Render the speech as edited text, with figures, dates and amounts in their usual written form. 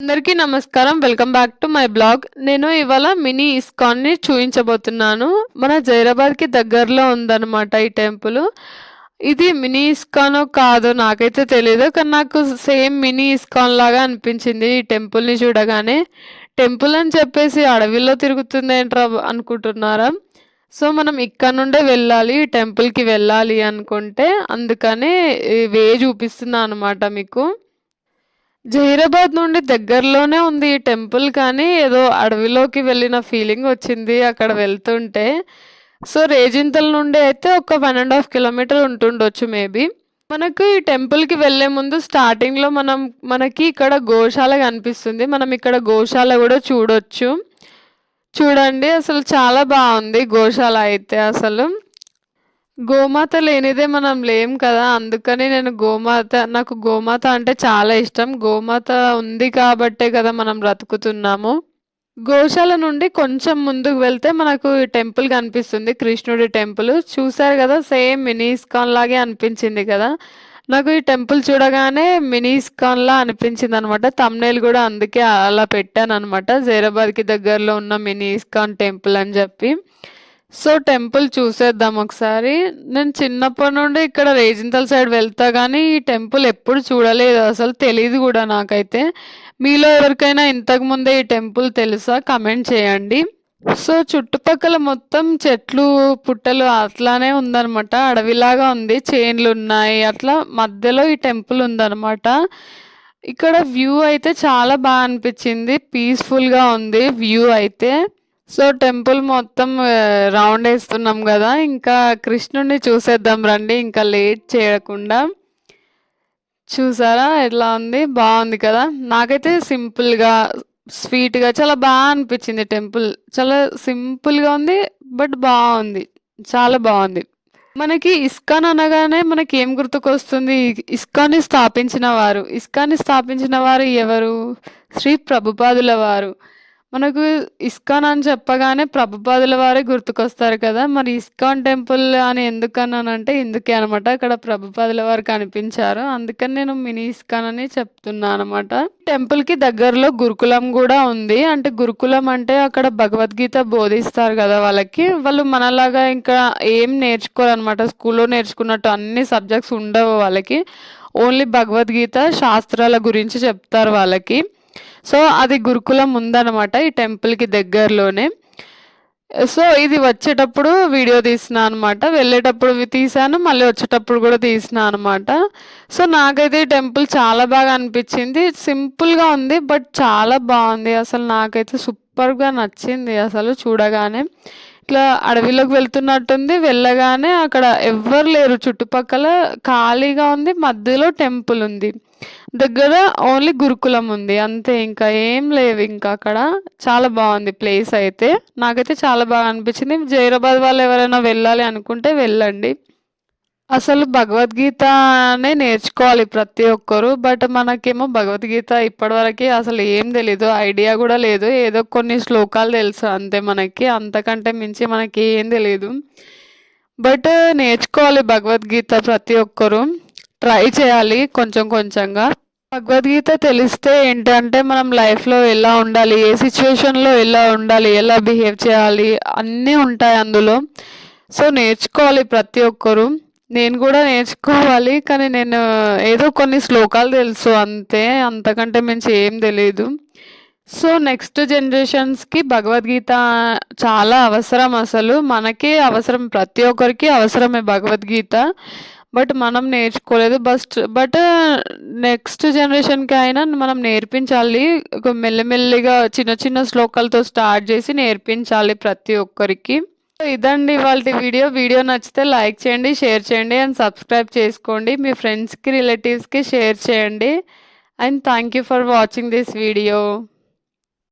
అందరికీ నమస్కారం. Welcome back to my blog. నేను ఇవాళ మినీ ఇస్కాన్‌ని చూయించబోతున్నాను. మన జైరాబాద్‌కి దగ్గరలో ఉందన్నమాట ఈ టెంపుల్. ఇది మినీ ఇస్కానో కాదో నాకైతే తెలీదు. కానీ నాకు సేమ్ మినీ ఇస్కాన్ లాగా అనిపించింది ఈ టెంపుల్‌ని చూడగానే. టెంపుల్ అని చెప్పేసి అడవిలో తిరుగుతుందేంట్రా అనుకుంటున్నారా? సో, మనం ఇక్కడ నుండే వెళ్ళాలి. ఈ టెంపుల్‌కి వెళ్ళాలి అనుకుంటే అందుకనే ఈ వే చూపిస్తున్నా అనమాట మీకు. జహీరాబాద్ నుండి దగ్గరలోనే ఉంది ఈ టెంపుల్. కానీ ఏదో అడవిలోకి వెళ్ళిన ఫీలింగ్ వచ్చింది అక్కడ వెళ్తుంటే. సో, రేజింతల నుండి అయితే ఒక 1 ½ కిలోమీటర్ ఉంటుండొచ్చు మేబీ. మనకు ఈ టెంపుల్‌కి వెళ్ళే ముందు స్టార్టింగ్‌లో మనకి ఇక్కడ గోశాల కనిపిస్తుంది. మనం ఇక్కడ గోశాల గూడా చూడొచ్చు. చూడండి అసలు చాలా బావుంది గోశాల అయితే అసలు. గోమాత లేనిదే మనం లేం కదా! అందుకని నాకు గోమాత అంటే చాలా ఇష్టం. గోమాత ఉంది కాబట్టే కదా మనం బ్రతుకుతున్నాము. గోశాల నుండి కొంచెం ముందుకు వెళ్తే మనకు ఈ టెంపుల్ కనిపిస్తుంది. కృష్ణుడి టెంపుల్. చూసారు కదా! సేమ్ మినీ ఇస్కాన్ లాగే అనిపించింది కదా! నాకు ఈ టెంపుల్ చూడగానే మినీ ఇస్కాన్‌లా అనిపించిందనమాట. థంబ్‌నెయిల్ గూడా అందుకే అలా పెట్టాననమాట. జైరాబాద్‌కి దగ్గరలో ఉన్న మినీ ఇస్కాన్ టెంపుల్ అని జెప్పి. సో, టెంపుల్ చూసేద్దాం ఒకసారి. నేను చిన్నప్పటి నుండి ఇక్కడ రేజింతల సైడ్ వెళ్తా గానీ, ఈ టెంపుల్ ఎప్పుడు చూడలేదు అసలు. తెలీదు గూడా నాకైతే. మీలో ఎవరికైనా ఇంతకు ముందే ఈ టెంపుల్ తెలుసా? కమెంట్ చేయండి. సో, చుట్టుపక్కల మొత్తం చెట్లు, పుట్టలు అట్లానే ఉందనమాట. అడవిలాగా ఉంది. చేన్లున్నాయి. అట్లా మధ్యలో ఈ టెంపుల్ ఉందనమాట. ఇక్కడ వ్యూ అయితే చాలా అనిపిచ్చింది. పీస్‌ఫుల్‌గా ఉంది వ్యూ అయితే. సో, టెంపుల్ మొత్తం రౌండేస్తున్నాం గదా! ఇంకా కృష్ణుడిని చూసేద్దాం రండి ఇంకా లేట్ చేయకుండా. చూసారా ఎట్లా ఉంది? బావుంది కదా! నాకైతే సింపుల్‌గా, స్వీట్‌గా చాలా అనిపిచ్చింది టెంపుల్. చాలా సింపుల్‌గా ఉంది. బట్ బావుంది. చాలా బావుంది. మనకి ఇస్కాన్ అనగానే మనకేం గుర్తుకొస్తుంది? ఇస్కాన్‌ని స్థాపించిన వారు ఎవరు? శ్రీ ప్రభుపాదుల వారు. మనకు ఇస్కాన్ అని చెప్పగానే ప్రభుపాదుల వారే గుర్తుకొస్తారు కదా! మరి ఇస్కాన్ టెంపుల్ అని ఎందుకన్నానంటే ఇందుకే అనమాట. అక్కడ ప్రభుపాదుల వారు కనిపించారు. అందుకని నేను మినీ ఇస్కాన్ అని చెప్తున్నా అనమాట. టెంపుల్‌కి దగ్గరలో గురుకులం గూడా ఉంది. అంటే గురుకులం అంటే అక్కడ భగవద్గీత బోధిస్తారు గదా వాళ్ళకి. వాళ్ళు మనలాగా ఇంకా ఏం నేర్చుకోరనమాట. స్కూల్‌లో నేర్చుకున్నట్టు అన్ని సబ్జెక్ట్స్ ఉండవు వాళ్ళకి. ఓన్లీ భగవద్గీత, శాస్త్రాల గురించి చెప్తారు వాళ్ళకి. సో, అది గురుకులం ఉందనమాట ఈ టెంపుల్‌కి దగ్గరలోనే. సో, ఇది వచ్చేటప్పుడు వీడియో తీసినా అనమాట. వెళ్ళేటప్పుడు తీశాను. మళ్ళీ వచ్చేటప్పుడు గూడా తీసినా అనమాట. సో, నాకైతే ఈ టెంపుల్ చాలా బాగా అనిపిచ్చింది. సింపుల్‌గా ఉంది. బట్ చాలా బావుంది. అసలు నాకైతే సూపర్‌గా నచ్చింది అసలు చూడగానే. ఇట్లా అడవిలోకి వెళ్తున్నట్టుంది. వెళ్ళగానే అక్కడ ఎవ్వరు లేరు చుట్టుపక్కల. ఖాళీగా ఉంది. మధ్యలో టెంపుల్ ఉంది. దగ్గర ఓన్లీ గురుకులం ఉంది. అంతే ఇంకా ఏం లేవింక అక్కడ. చాలా బావుంది ప్లేస్ అయితే. నాకైతే చాలా బాగా అనిపిచ్చింది. జైరాబాద్ వాళ్ళు ఎవరైనా వెళ్ళాలి అనుకుంటే వెళ్ళండి. అసలు భగవద్గీతనే నేర్చుకోవాలి ప్రతి ఒక్కరు. బట్ మనకేమో భగవద్గీత ఇప్పటివరకి అసలు ఏం తెలీదు. ఐడియా గూడా లేదు. ఏదో కొన్ని శ్లోకాలు తెలుసు అంతే మనకి. అంతకంటే మించి మనకి ఏం తెలీదు. బట్ నేర్చుకోవాలి భగవద్గీత ప్రతి ఒక్కరు. ట్రై చేయాలి కొంచెం కొంచెంగా. భగవద్గీత తెలిస్తే ఏంటంటే మనం లైఫ్‌లో ఎలా ఉండాలి? ఏ సిట్యుయేషన్‌లో ఎలా ఉండాలి? ఎలా బిహేవ్ చేయాలి? అన్నీ ఉంటాయి అందులో. సో, నేర్చుకోవాలి ప్రతి ఒక్కరు. నేను గూడా నేర్చుకోవాలి. కానీ నేను ఏదో కొన్ని శ్లోకాలు తెలుసు అంతే. అంతకంటే మించి ఏం తెలీదు. సో, నెక్స్ట్ జనరేషన్స్‌కి భగవద్గీత చాలా అవసరం అసలు. మనకే అవసరం. ప్రతి ఒక్కరికి అవసరమే భగవద్గీత. బట్ మనం నేర్చుకోలేదు. బట్ నెక్స్ట్ జనరేషన్‌కి అయినా మనం నేర్పించాలి. ఒక మెల్లిమెల్లిగా చిన్న చిన్న శ్లోకాలతో స్టార్ట్ చేసి నేర్పించాలి ప్రతి ఒక్కరికి. ఇదండి ఇవాల్టి వీడియో. వీడియో నచ్చితే లైక్ చేయండి, షేర్ చేయండి అండ్ సబ్స్క్రైబ్ చేసుకోండి. మీ ఫ్రెండ్స్‌కి, రిలేటివ్స్‌కి షేర్ చేయండి. And thank you for watching this video.